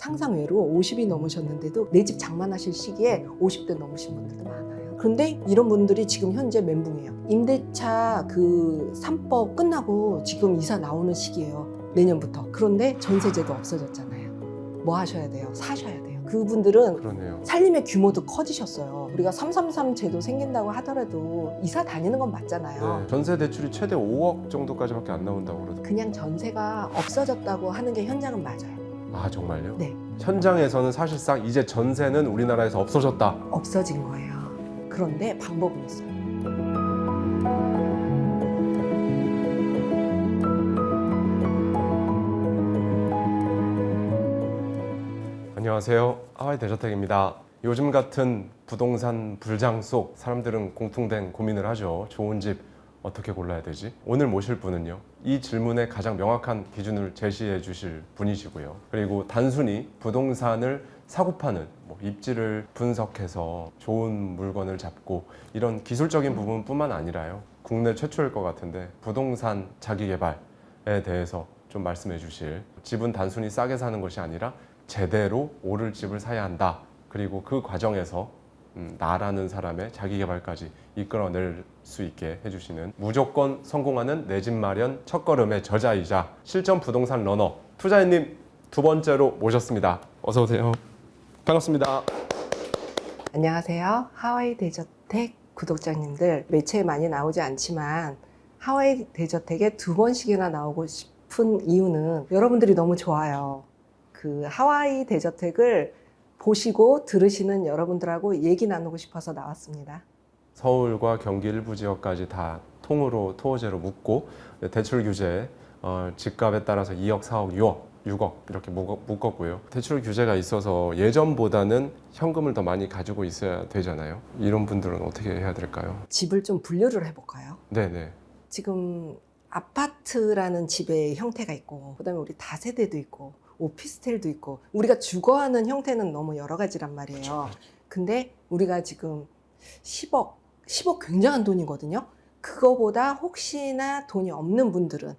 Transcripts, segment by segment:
상상외로 50이 넘으셨는데도 내 집 장만하실 시기에 50대 넘으신 분들도 많아요. 그런데 이런 분들이 지금 현재 멘붕이에요. 임대차 그 3법 끝나고 지금 이사 나오는 시기예요. 내년부터. 그런데 전세제도 없어졌잖아요. 뭐 하셔야 돼요? 사셔야 돼요. 그분들은 그러네요. 살림의 규모도 커지셨어요. 우리가 333 제도 생긴다고 하더라도 이사 다니는 건 맞잖아요. 네, 전세 대출이 최대 5억 정도까지밖에 안 나온다고 그러더라고요. 그냥 전세가 없어졌다고 하는 게 현장은 맞아요. 아 정말요? 네. 현장에서는 사실상 이제 전세는 우리나라에서 없어졌다. 없어진 거예요. 그런데 방법은 있어요. 안녕하세요. 하와이 대저택입니다. 요즘 같은 부동산 불장 속 사람들은 공통된 고민을 하죠. 좋은 집 어떻게 골라야 되지? 오늘 모실 분은요. 이 질문에 가장 명확한 기준을 제시해 주실 분이시고요. 그리고 단순히 부동산을 사고 파는 입지를 분석해서 좋은 물건을 잡고 이런 기술적인 부분뿐만 아니라요. 국내 최초일 것 같은데 부동산 자기개발에 대해서 좀 말씀해 주실, 집은 단순히 싸게 사는 것이 아니라 제대로 오를 집을 사야 한다. 그리고 그 과정에서 나라는 사람의 자기개발까지 이끌어낼 수 있게 해주시는 무조건 성공하는 내 집 마련 첫걸음의 저자이자 실전 부동산 러너 투자인님 두 번째로 모셨습니다. 어서 오세요. 반갑습니다. 안녕하세요. 하와이 대저택 구독자님들, 매체에 많이 나오지 않지만 하와이 대저택에 2번씩이나 나오고 싶은 이유는 여러분들이 너무 좋아요. 그 하와이 대저택을 보시고 들으시는 여러분들하고 얘기 나누고 싶어서 나왔습니다. 서울과 경기 일부 지역까지 다 통으로 토호제로 묶고 대출 규제 집값에 따라서 2억, 4억, 6억 이렇게 묶었고요. 대출 규제가 있어서 예전보다는 현금을 더 많이 가지고 있어야 되잖아요. 이런 분들은 어떻게 해야 될까요? 집을 좀 분류를 해볼까요? 네네. 지금 아파트라는 집의 형태가 있고, 그다음에 우리 다세대도 있고, 오피스텔도 있고, 우리가 주거하는 형태는 너무 여러 가지란 말이에요. 그렇죠. 근데 우리가 지금 10억 굉장한 돈이거든요. 그거보다 혹시나 돈이 없는 분들은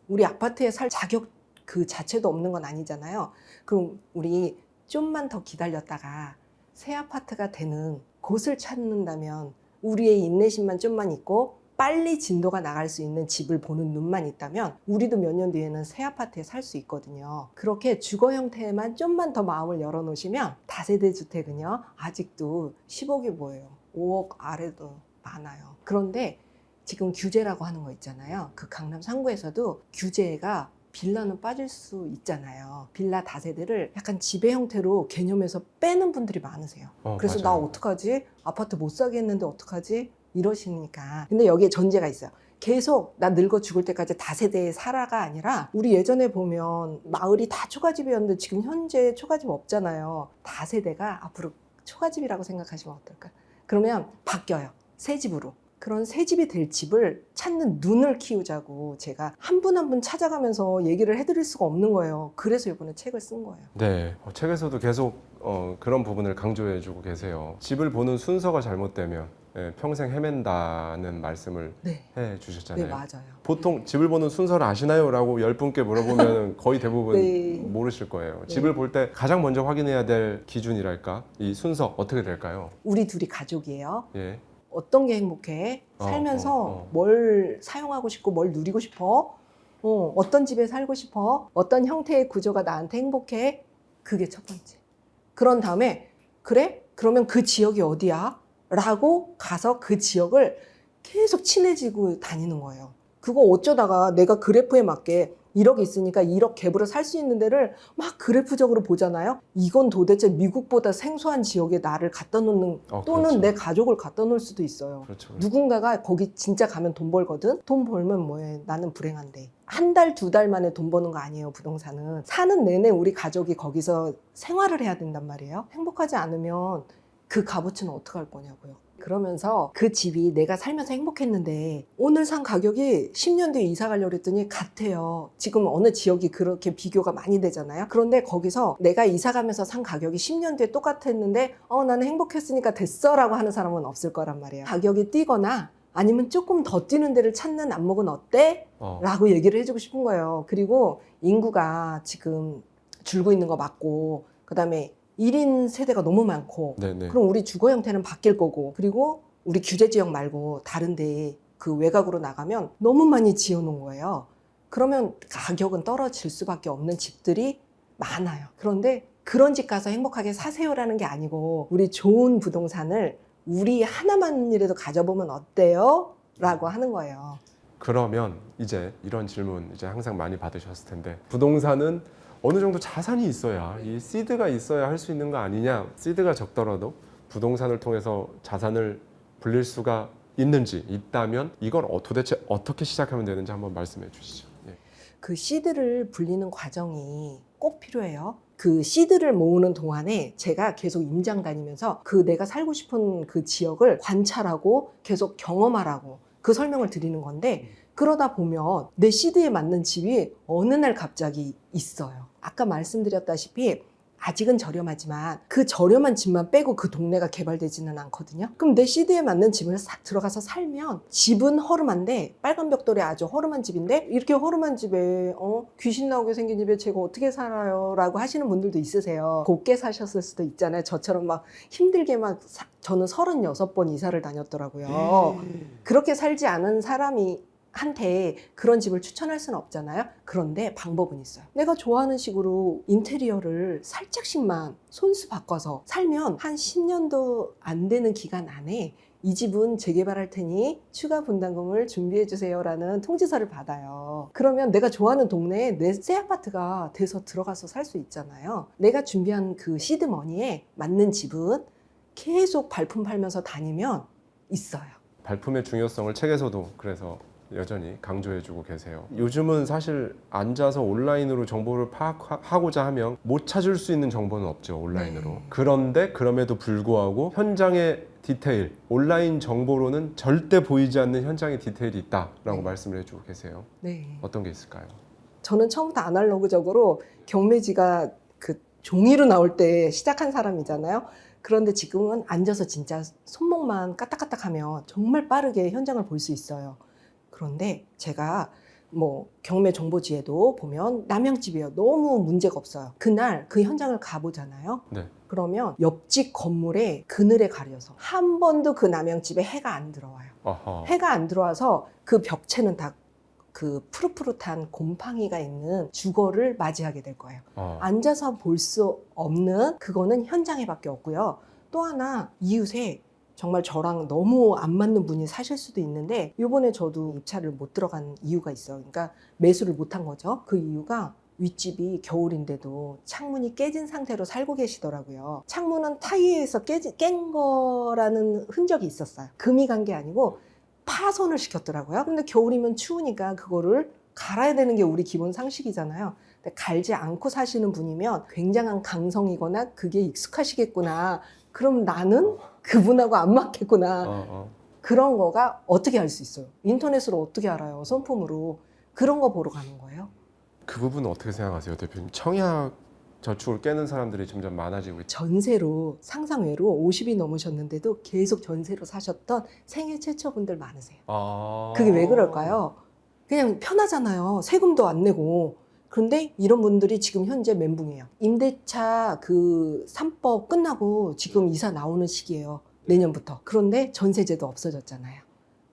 우리 아파트에 살 자격 그 자체도 없는 건 아니잖아요. 그럼 우리 좀만 더 기다렸다가 새 아파트가 되는 곳을 찾는다면, 우리의 인내심만 좀만 있고 빨리 진도가 나갈 수 있는 집을 보는 눈만 있다면 우리도 몇 년 뒤에는 새 아파트에 살 수 있거든요. 그렇게 주거 형태에만 좀만 더 마음을 열어놓으시면 다세대 주택은요, 아직도 10억이 뭐예요? 5억 아래도 많아요. 그런데 지금 규제라고 하는 거 있잖아요. 그 강남 상구에서도 규제가 빌라는 빠질 수 있잖아요. 빌라 다세대를 약간 지배 형태로 개념에서 빼는 분들이 많으세요. 그래서 맞아요. 나 어떡하지? 아파트 못 사게 했는데 어떡하지? 이러시니까. 근데 여기에 전제가 있어요. 계속 나 늙어 죽을 때까지 다세대에 살아가 아니라, 우리 예전에 보면 마을이 다 초가집이었는데 지금 현재 초가집 없잖아요. 다세대가 앞으로 초가집이라고 생각하시면 어떨까? 그러면 바뀌어요. 새 집으로. 그런 새 집이 될 집을 찾는 눈을 키우자고 제가 한 분 한 분 찾아가면서 얘기를 해드릴 수가 없는 거예요. 그래서 이번에 책을 쓴 거예요. 네, 책에서도 계속 그런 부분을 강조해주고 계세요. 집을 보는 순서가 잘못되면 평생 헤맨다는 말씀을 네. 해주셨잖아요. 네, 맞아요. 보통 집을 보는 순서를 아시나요? 라고 10분께 물어보면 거의 대부분 네. 모르실 거예요. 네. 집을 볼 때 가장 먼저 확인해야 될 기준이랄까? 이 순서 어떻게 될까요? 우리 둘이 가족이에요. 예. 어떤 게 행복해? 살면서 뭘 사용하고 싶고 뭘 누리고 싶어? 어떤 집에 살고 싶어? 어떤 형태의 구조가 나한테 행복해? 그게 첫 번째. 그런 다음에 그래? 그러면 그 지역이 어디야? 라고 가서 그 지역을 계속 친해지고 다니는 거예요. 그거 어쩌다가 내가 그래프에 맞게 1억 있으니까 1억 갭으로 살 수 있는 데를 막 그래프적으로 보잖아요. 이건 도대체 미국보다 생소한 지역에 나를 갖다 놓는, 또는 그렇죠. 내 가족을 갖다 놓을 수도 있어요. 그렇죠. 누군가가 거기 진짜 가면 돈 벌거든? 돈 벌면 뭐해? 나는 불행한데. 한 달, 2달 만에 돈 버는 거 아니에요, 부동산은. 사는 내내 우리 가족이 거기서 생활을 해야 된단 말이에요. 행복하지 않으면 그 값어치는 어떡할 거냐고요. 그러면서 그 집이 내가 살면서 행복했는데 오늘 산 가격이 10년 뒤에 이사 가려고 했더니 같아요. 지금 어느 지역이 그렇게 비교가 많이 되잖아요. 그런데 거기서 내가 이사 가면서 산 가격이 10년 뒤에 똑같았는데 나는 행복했으니까 됐어 라고 하는 사람은 없을 거란 말이에요. 가격이 뛰거나 아니면 조금 더 뛰는 데를 찾는 안목은 어때? 라고 얘기를 해주고 싶은 거예요. 그리고 인구가 지금 줄고 있는 거 맞고, 그다음에 1인 세대가 너무 많고, 네네. 그럼 우리 주거 형태는 바뀔 거고, 그리고 우리 규제 지역 말고 다른 데 그 외곽으로 나가면 너무 많이 지어놓은 거예요. 그러면 가격은 떨어질 수밖에 없는 집들이 많아요. 그런데 그런 집 가서 행복하게 사세요라는 게 아니고, 우리 좋은 부동산을 우리 하나만이라도 가져보면 어때요? 라고 하는 거예요. 그러면 이제 이런 질문 이제 항상 많이 받으셨을 텐데, 부동산은 어느 정도 자산이 있어야, 이 시드가 있어야 할 수 있는 거 아니냐? 시드가 적더라도 부동산을 통해서 자산을 불릴 수가 있는지, 있다면 이걸 도대체 어떻게 시작하면 되는지 한번 말씀해 주시죠. 예. 그 씨드를 불리는 과정이 꼭 필요해요. 그 씨드를 모으는 동안에 제가 계속 임장 다니면서 그 내가 살고 싶은 그 지역을 관찰하고 계속 경험하라고 그 설명을 드리는 건데, 그러다 보면 내 씨드에 맞는 집이 어느 날 갑자기 있어요. 아까 말씀드렸다시피 아직은 저렴하지만 그 저렴한 집만 빼고 그 동네가 개발되지는 않거든요. 그럼 내 씨드에 맞는 집을 들어가서 살면, 집은 허름한데, 빨간 벽돌이 아주 허름한 집인데, 이렇게 허름한 집에 귀신 나오게 생긴 집에 제가 어떻게 살아요? 라고 하시는 분들도 있으세요. 곱게 사셨을 수도 있잖아요. 저처럼 막 힘들게 저는 36번 이사를 다녔더라고요. 그렇게 살지 않은 사람이 한테 그런 집을 추천할 수는 없잖아요. 그런데 방법은 있어요. 내가 좋아하는 식으로 인테리어를 살짝씩만 손수 바꿔서 살면 한 10년도 안 되는 기간 안에 이 집은 재개발할 테니 추가 분담금을 준비해 주세요라는 통지서를 받아요. 그러면 내가 좋아하는 동네에 내 새 아파트가 돼서 들어가서 살 수 있잖아요. 내가 준비한 그 시드머니에 맞는 집은 계속 발품 팔면서 다니면 있어요. 발품의 중요성을 책에서도 그래서 여전히 강조해주고 계세요. 요즘은 사실 앉아서 온라인으로 정보를 파악하고자 하면 못 찾을 수 있는 정보는 없죠, 온라인으로. 네. 그런데 그럼에도 불구하고 현장의 디테일, 온라인 정보로는 절대 보이지 않는 현장의 디테일이 있다라고 네. 말씀을 해주고 계세요. 네. 어떤 게 있을까요? 저는 처음부터 아날로그적으로 경매지가 그 종이로 나올 때 시작한 사람이잖아요. 그런데 지금은 앉아서 진짜 손목만 까딱까딱하면 정말 빠르게 현장을 볼 수 있어요. 그런데 제가 뭐 경매 정보지에도 보면 남양집이에요. 너무 문제가 없어요. 그날 그 현장을 가보잖아요. 네. 그러면 옆집 건물에 그늘에 가려서 한 번도 그 남양집에 해가 안 들어와요. 아하. 해가 안 들어와서 그 벽체는 다 그 푸릇푸릇한 곰팡이가 있는 주거를 맞이하게 될 거예요. 앉아서 볼 수 없는 그거는 현장에밖에 없고요. 또 하나, 이웃에 정말 저랑 너무 안 맞는 분이 사실 수도 있는데, 이번에 저도 입찰을 못 들어간 이유가 있어요. 그러니까 매수를 못한 거죠. 그 이유가 윗집이 겨울인데도 창문이 깨진 상태로 살고 계시더라고요. 창문은 타이에서 깬 거라는 흔적이 있었어요. 금이 간 게 아니고 파손을 시켰더라고요. 근데 겨울이면 추우니까 그거를 갈아야 되는 게 우리 기본 상식이잖아요. 근데 갈지 않고 사시는 분이면 굉장한 강성이거나 그게 익숙하시겠구나. 그럼 나는 그분하고 안 맞겠구나. 그런 거가 어떻게 알 수 있어요? 인터넷으로 어떻게 알아요? 손품으로. 그런 거 보러 가는 거예요. 그 부분은 어떻게 생각하세요, 대표님? 청약 저축을 깨는 사람들이 점점 많아지고 있죠. 전세로 상상외로 50이 넘으셨는데도 계속 전세로 사셨던 생애 최초 분들 많으세요. 그게 왜 그럴까요? 그냥 편하잖아요. 세금도 안 내고. 그런데 이런 분들이 지금 현재 멘붕이에요. 임대차 그 3법 끝나고 지금 이사 나오는 시기예요. 내년부터. 그런데 전세제도 없어졌잖아요.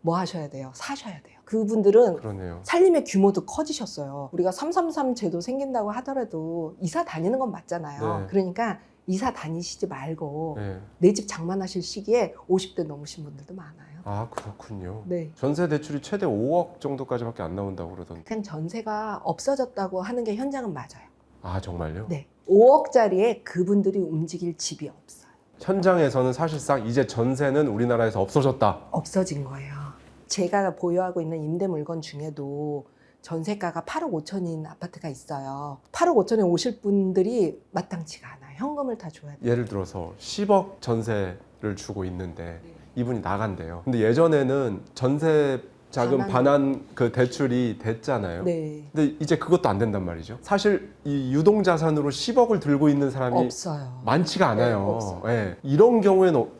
뭐 하셔야 돼요? 사셔야 돼요. 그분들은 그러네요. 살림의 규모도 커지셨어요. 우리가 333 제도 생긴다고 하더라도 이사 다니는 건 맞잖아요. 네. 그러니까 이사 다니시지 말고 네. 내 집 장만하실 시기에 50대 넘으신 분들도 많아요. 아, 그렇군요. 네. 전세 대출이 최대 5억 정도까지밖에 안 나온다고 그러던데. 그냥 전세가 없어졌다고 하는 게 현장은 맞아요. 아, 정말요? 네. 5억짜리에 그분들이 움직일 집이 없어요. 현장에서는 사실상 이제 전세는 우리나라에서 없어졌다. 없어진 거예요. 제가 보유하고 있는 임대 물건 중에도 전세가가 8억 5천인 아파트가 있어요. 8억 5천에 오실 분들이 마땅치가 않아요. 현금을 다 줘야 돼요. 예를 들어서 10억 전세를 주고 있는데 이분이 나간대요. 근데 예전에는 전세 자금 반환 그 대출이 됐잖아요. 네. 근데 이제 그것도 안 된단 말이죠. 사실 이 유동 자산으로 10억을 들고 있는 사람이 없어요. 많지가 않아요. 네, 없어요. 예. 이런 경우에는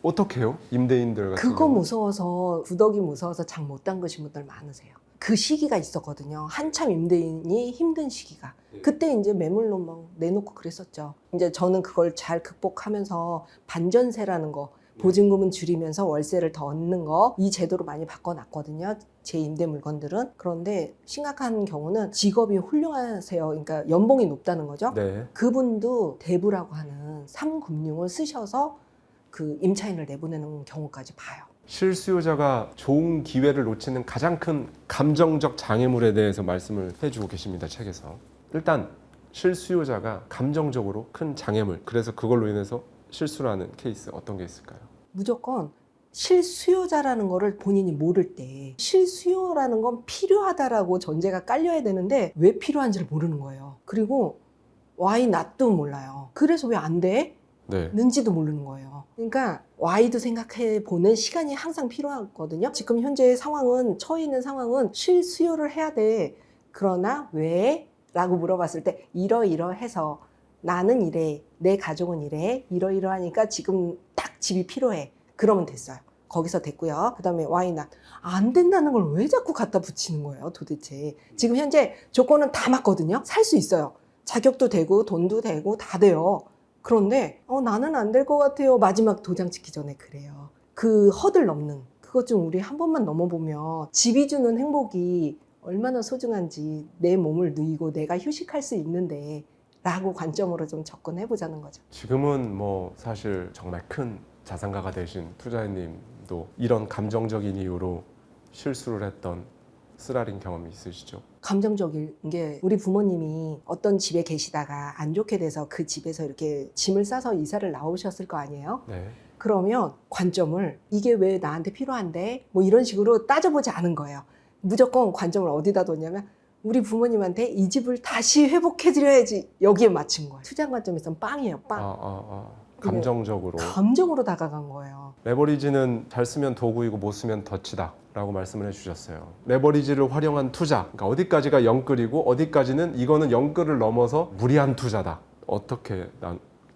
어떻게 해요? 임대인들 같은 그거 경우. 무서워서 구덕이 무서워서 장 못 담그신 분들 많으세요. 그 시기가 있었거든요. 한참 임대인이 힘든 시기가. 그때 이제 매물로 막 내놓고 그랬었죠. 이제 저는 그걸 잘 극복하면서 반전세라는 거, 보증금은 줄이면서 월세를 더 얻는 거, 이 제도로 많이 바꿔놨거든요. 제 임대 물건들은. 그런데 심각한 경우는 직업이 훌륭하세요. 그러니까 연봉이 높다는 거죠. 네. 그분도 대부라고 하는 3금융을 쓰셔서 그 임차인을 내보내는 경우까지 봐요. 실수요자가 좋은 기회를 놓치는 가장 큰 감정적 장애물에 대해서 말씀을 해주고 계십니다. 책에서. 일단 실수요자가 감정적으로 큰 장애물, 그래서 그걸로 인해서 실수를 하는 케이스 어떤 게 있을까요? 무조건 실수요자라는 거를 본인이 모를 때 실수요라는 건 필요하다라고 전제가 깔려야 되는데 왜 필요한지를 모르는 거예요. 그리고 why not도 몰라요. 그래서 왜 안 돼? 네. 는지도 모르는 거예요. 그러니까 why도 생각해 보는 시간이 항상 필요하거든요. 지금 현재의 상황은, 처해 있는 상황은 실수요를 해야 돼. 그러나 왜? 라고 물어봤을 때 이러이러해서 나는 이래, 내 가족은 이래, 이러이러하니까 지금 딱 집이 필요해. 그러면 됐어요. 거기서 됐고요. 그 다음에 why not? 안 된다는 걸 왜 자꾸 갖다 붙이는 거예요, 도대체. 지금 현재 조건은 다 맞거든요. 살 수 있어요. 자격도 되고 돈도 되고 다 돼요. 그런데 나는 안 될 것 같아요. 마지막 도장 찍기 전에 그래요. 그 허들 넘는 그것 좀 우리 한 번만 넘어보면 집이 주는 행복이 얼마나 소중한지, 내 몸을 누이고 내가 휴식할 수 있는데 라고 관점으로 좀 접근해보자는 거죠. 지금은 뭐 사실 정말 큰 자산가가 되신 투자인님도 이런 감정적인 이유로 실수를 했던 쓰라린 경험이 있으시죠? 감정적인 게, 우리 부모님이 어떤 집에 계시다가 안 좋게 돼서 그 집에서 이렇게 짐을 싸서 이사를 나오셨을 거 아니에요? 네. 그러면 관점을 이게 왜 나한테 필요한데? 뭐 이런 식으로 따져보지 않은 거예요. 무조건 관점을 어디다 뒀냐면 우리 부모님한테 이 집을 다시 회복해드려야지, 여기에 맞춘 거예요. 투자 관점에서는 빵이에요, 빵. 감정적으로. 감정으로 다가간 거예요. 레버리지는 잘 쓰면 도구이고 못 쓰면 덫이다 라고 말씀을 해주셨어요. 레버리지를 활용한 투자, 그러니까 어디까지가 영끌이고 어디까지는 이거는 영끌을 넘어서 무리한 투자다. 어떻게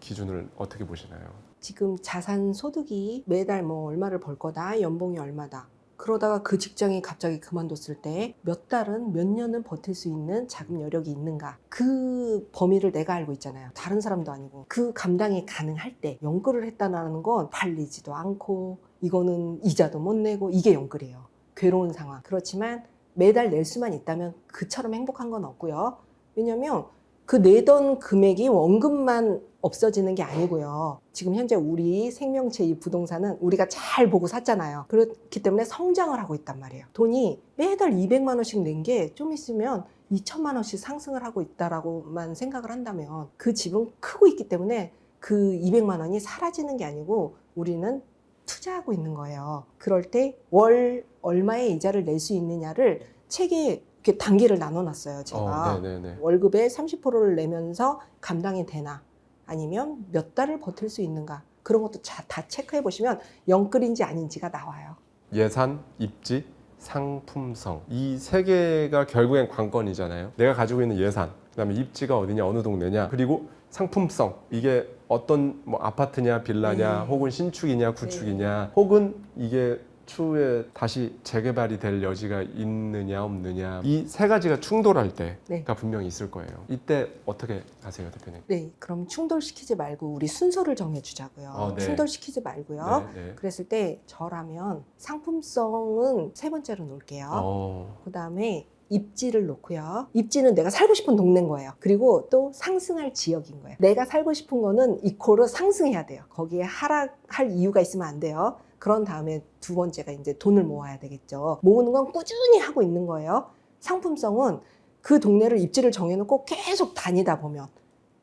기준을 어떻게 보시나요? 지금 자산 소득이 매달 뭐 얼마를 벌 거다, 연봉이 얼마다. 그러다가 그 직장이 갑자기 그만뒀을 때 몇 달은, 몇 년은 버틸 수 있는 자금 여력이 있는가. 그 범위를 내가 알고 있잖아요. 다른 사람도 아니고. 그 감당이 가능할 때 연끌을 했다는 건 팔리지도 않고, 이거는 이자도 못 내고, 이게 연끌이에요. 괴로운 상황. 그렇지만 매달 낼 수만 있다면 그처럼 행복한 건 없고요. 왜냐면 그 내던 금액이 원금만 없어지는 게 아니고요. 지금 현재 우리 생명체 이 부동산은 우리가 잘 보고 샀잖아요. 그렇기 때문에 성장을 하고 있단 말이에요. 돈이 매달 200만 원씩 낸 게 좀 있으면 2천만 원씩 상승을 하고 있다라고만 생각을 한다면 그 집은 크고 있기 때문에 그 200만 원이 사라지는 게 아니고 우리는 투자하고 있는 거예요. 그럴 때 월 얼마의 이자를 낼 수 있느냐를 책에 이렇게 단계를 나눠놨어요. 제가 월급의 30%를 내면서 감당이 되나, 아니면 몇 달을 버틸 수 있는가, 그런 것도 다 체크해 보시면 영끌인지 아닌지가 나와요. 예산, 입지, 상품성, 이 세 개가 결국엔 관건이잖아요. 내가 가지고 있는 예산, 그다음에 입지가 어디냐, 어느 동네냐, 그리고 상품성, 이게 어떤 뭐 아파트냐, 빌라냐, 혹은 신축이냐, 구축이냐, 혹은 이게 추후에 다시 재개발이 될 여지가 있느냐 없느냐, 이 세 가지가 충돌할 때가 분명히 있을 거예요. 이때 어떻게 하세요, 대표님? 네, 그럼 충돌시키지 말고 우리 순서를 정해주자고요. 충돌시키지 말고요. 그랬을 때 저라면 상품성은 세 번째로 놓을게요. 그 다음에 입지를 놓고요. 입지는 내가 살고 싶은 동네인 거예요. 그리고 또 상승할 지역인 거예요. 내가 살고 싶은 거는 이코로 상승해야 돼요. 거기에 하락할 이유가 있으면 안 돼요. 그런 다음에 두 번째가 이제 돈을 모아야 되겠죠. 모으는 건 꾸준히 하고 있는 거예요. 상품성은 그 동네를 입지를 정해놓고 계속 다니다 보면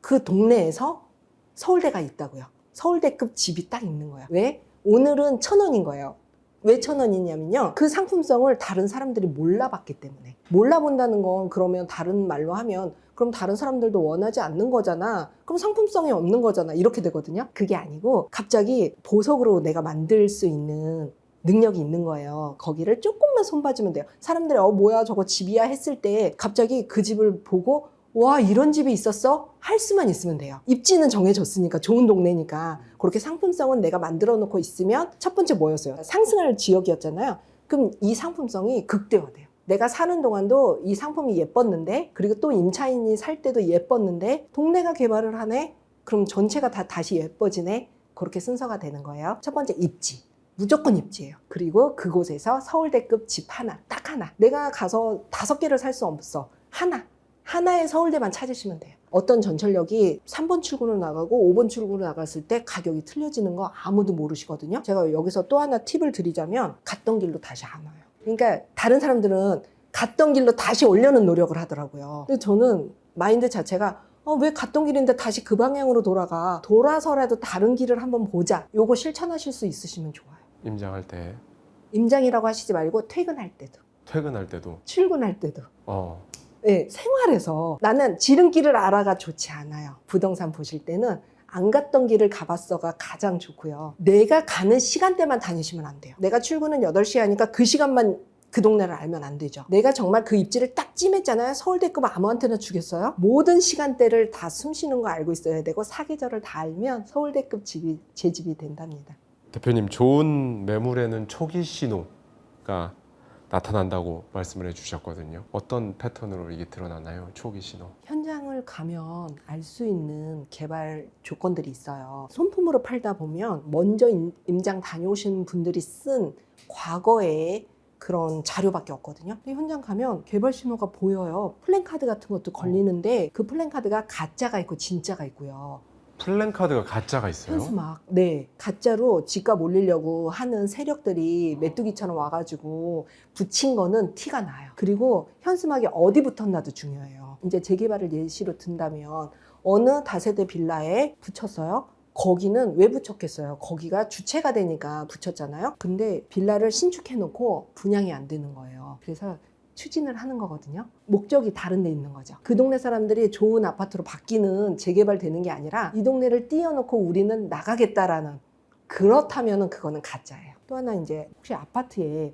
그 동네에서 서울대가 있다고요. 서울대급 집이 딱 있는 거예요. 왜? 오늘은 1,000원인 거예요. 왜 1,000원이냐면요. 그 상품성을 다른 사람들이 몰라봤기 때문에. 몰라본다는 건 그러면 다른 말로 하면 그럼 다른 사람들도 원하지 않는 거잖아. 그럼 상품성이 없는 거잖아. 이렇게 되거든요. 그게 아니고 갑자기 보석으로 내가 만들 수 있는 능력이 있는 거예요. 거기를 조금만 손봐주면 돼요. 사람들이 뭐야 저거 집이야 했을 때 갑자기 그 집을 보고 와 이런 집이 있었어? 할 수만 있으면 돼요. 입지는 정해졌으니까, 좋은 동네니까. 그렇게 상품성은 내가 만들어 놓고 있으면 첫 번째 뭐였어요? 상승할 지역이었잖아요. 그럼 이 상품성이 극대화돼요. 내가 사는 동안도 이 상품이 예뻤는데, 그리고 또 임차인이 살 때도 예뻤는데 동네가 개발을 하네? 그럼 전체가 다 다시 예뻐지네? 그렇게 순서가 되는 거예요. 첫 번째, 입지. 무조건 입지예요. 그리고 그곳에서 서울대급 집 하나, 딱 하나. 내가 가서 5개를 살 수 없어. 하나의 서울대만 찾으시면 돼요. 어떤 전철역이 3번 출구로 나가고 5번 출구로 나갔을 때 가격이 틀려지는 거 아무도 모르시거든요. 제가 여기서 또 하나 팁을 드리자면, 갔던 길로 다시 안 와요. 그러니까 다른 사람들은 갔던 길로 다시 오려는 노력을 하더라고요. 근데 저는 마인드 자체가 왜 갔던 길인데 다시 그 방향으로 돌아서라도 다른 길을 한번 보자. 요거 실천하실 수 있으시면 좋아요. 임장할 때, 임장이라고 하시지 말고 퇴근할 때도, 퇴근할 때도. 출근할 때도. 어. 네, 생활에서 나는 지름길을 알아가 좋지 않아요. 부동산 보실 때는 안 갔던 길을 가봤어가 가장 좋고요. 내가 가는 시간대만 다니시면 안 돼요. 내가 출근은 8시에 하니까 그 시간만 그 동네를 알면 안 되죠. 내가 정말 그 입지를 딱 찜했잖아요. 서울대급 아무한테나 주겠어요? 모든 시간대를 다 숨쉬는 거 알고 있어야 되고, 사계절을 다 알면 서울대급 집이 제 집이 된답니다. 대표님, 좋은 매물에는 초기 신호가 나타난다고 말씀을 해주셨거든요. 어떤 패턴으로 이게 드러나나요? 초기 신호. 현장을 가면 알 수 있는 개발 조건들이 있어요. 손품으로 팔다 보면 먼저 임장 다녀오신 분들이 쓴 과거의 그런 자료밖에 없거든요. 근데 현장 가면 개발 신호가 보여요. 플랜카드 같은 것도 걸리는데 그 플랜카드가 가짜가 있고 진짜가 있고요. 플랜카드가 가짜가 있어요? 현수막. 네. 가짜로 집값 올리려고 하는 세력들이 메뚜기처럼 와가지고 붙인 거는 티가 나요. 그리고 현수막이 어디 붙었나도 중요해요. 이제 재개발을 예시로 든다면, 어느 다세대 빌라에 붙였어요? 거기는 왜 붙였겠어요? 거기가 주체가 되니까 붙였잖아요. 근데 빌라를 신축해놓고 분양이 안 되는 거예요. 그래서 추진을 하는 거거든요. 목적이 다른 데 있는 거죠. 그 동네 사람들이 좋은 아파트로 바뀌는 재개발되는 게 아니라 이 동네를 띄워놓고 우리는 나가겠다라는, 그렇다면 그거는 가짜예요. 또 하나, 이제 혹시 아파트에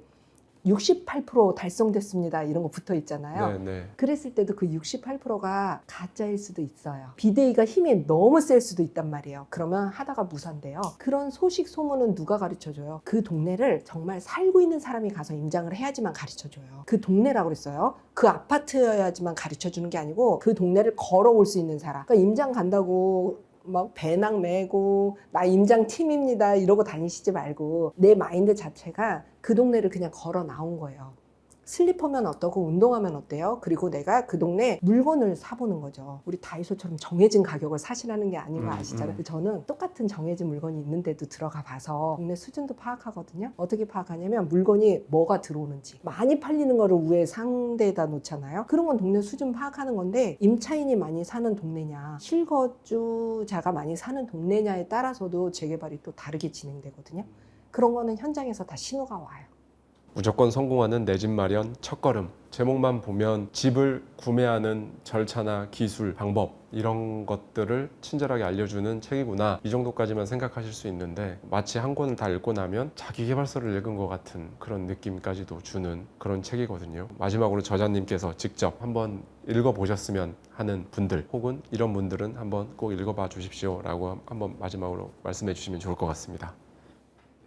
68% 달성됐습니다 이런 거 붙어 있잖아요. 네. 그랬을 때도 그 68%가 가짜일 수도 있어요. 비대위가 힘이 너무 셀 수도 있단 말이에요. 그러면 하다가 무산돼요. 그런 소식 소문은 누가 가르쳐줘요? 그 동네를 정말 살고 있는 사람이 가서 임장을 해야지만 가르쳐줘요. 그 동네라고 그랬어요. 그 아파트여야지만 가르쳐주는 게 아니고 그 동네를 걸어올 수 있는 사람. 그러니까 임장 간다고 막 배낭 메고 나 임장 팀입니다 이러고 다니시지 말고, 내 마인드 자체가 그 동네를 그냥 걸어 나온 거예요. 슬리퍼면 어떠고 운동화면 어때요? 그리고 내가 그 동네 물건을 사보는 거죠. 우리 다이소처럼 정해진 가격을 사시라는 게 아닌 거 아시잖아요. 저는 똑같은 정해진 물건이 있는데도 들어가 봐서 동네 수준도 파악하거든요. 어떻게 파악하냐면, 물건이 뭐가 들어오는지, 많이 팔리는 거를 위에 상대에다 놓잖아요. 그런 건 동네 수준 파악하는 건데, 임차인이 많이 사는 동네냐, 실거주자가 많이 사는 동네냐에 따라서도 재개발이 또 다르게 진행되거든요. 그런 거는 현장에서 다 신호가 와요. 무조건 성공하는 내 집 마련 첫걸음. 제목만 보면 집을 구매하는 절차나 기술, 방법 이런 것들을 친절하게 알려주는 책이구나, 이 정도까지만 생각하실 수 있는데, 마치 한 권을 다 읽고 나면 자기계발서를 읽은 것 같은 그런 느낌까지도 주는 그런 책이거든요. 마지막으로 저자님께서 직접 한번 읽어보셨으면 하는 분들, 혹은 이런 분들은 한번 꼭 읽어봐 주십시오 라고 한번 마지막으로 말씀해 주시면 좋을 것 같습니다.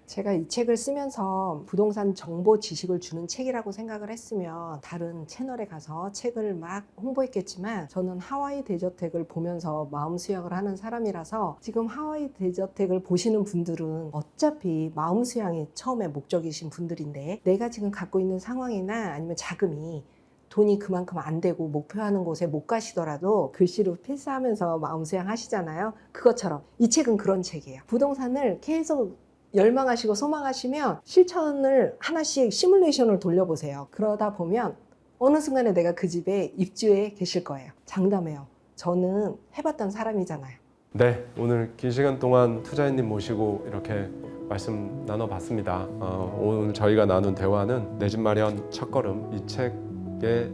제가 이 책을 쓰면서 부동산 정보 지식을 주는 책이라고 생각을 했으면 다른 채널에 가서 책을 막 홍보했겠지만, 저는 하와이 대저택을 보면서 마음 수양을 하는 사람이라서, 지금 하와이 대저택을 보시는 분들은 어차피 마음 수양이 처음에 목적이신 분들인데, 내가 지금 갖고 있는 상황이나 아니면 자금이 돈이 그만큼 안 되고 목표하는 곳에 못 가시더라도 글씨로 필사하면서 마음 수양하시잖아요. 그것처럼 이 책은 그런 책이에요. 부동산을 계속 열망하시고 소망하시면 실천을 하나씩 시뮬레이션을 돌려보세요. 그러다 보면 어느 순간에 내가 그 집에 입주해 계실 거예요. 장담해요. 저는 해봤던 사람이잖아요. 네, 오늘 긴 시간 동안 투자인님 모시고 이렇게 말씀 나눠봤습니다. 오늘 저희가 나눈 대화는 내 집 마련 첫걸음, 이 책의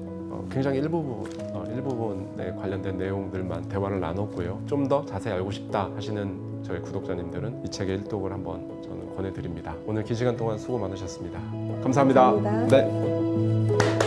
굉장히 일부분에 관련된 내용들만 대화를 나눴고요. 좀 더 자세히 알고 싶다 하시는 저희 구독자님들은 이 책의 일독을 한번 저는 권해드립니다. 오늘 긴 시간 동안 수고 많으셨습니다. 감사합니다. 감사합니다. 네.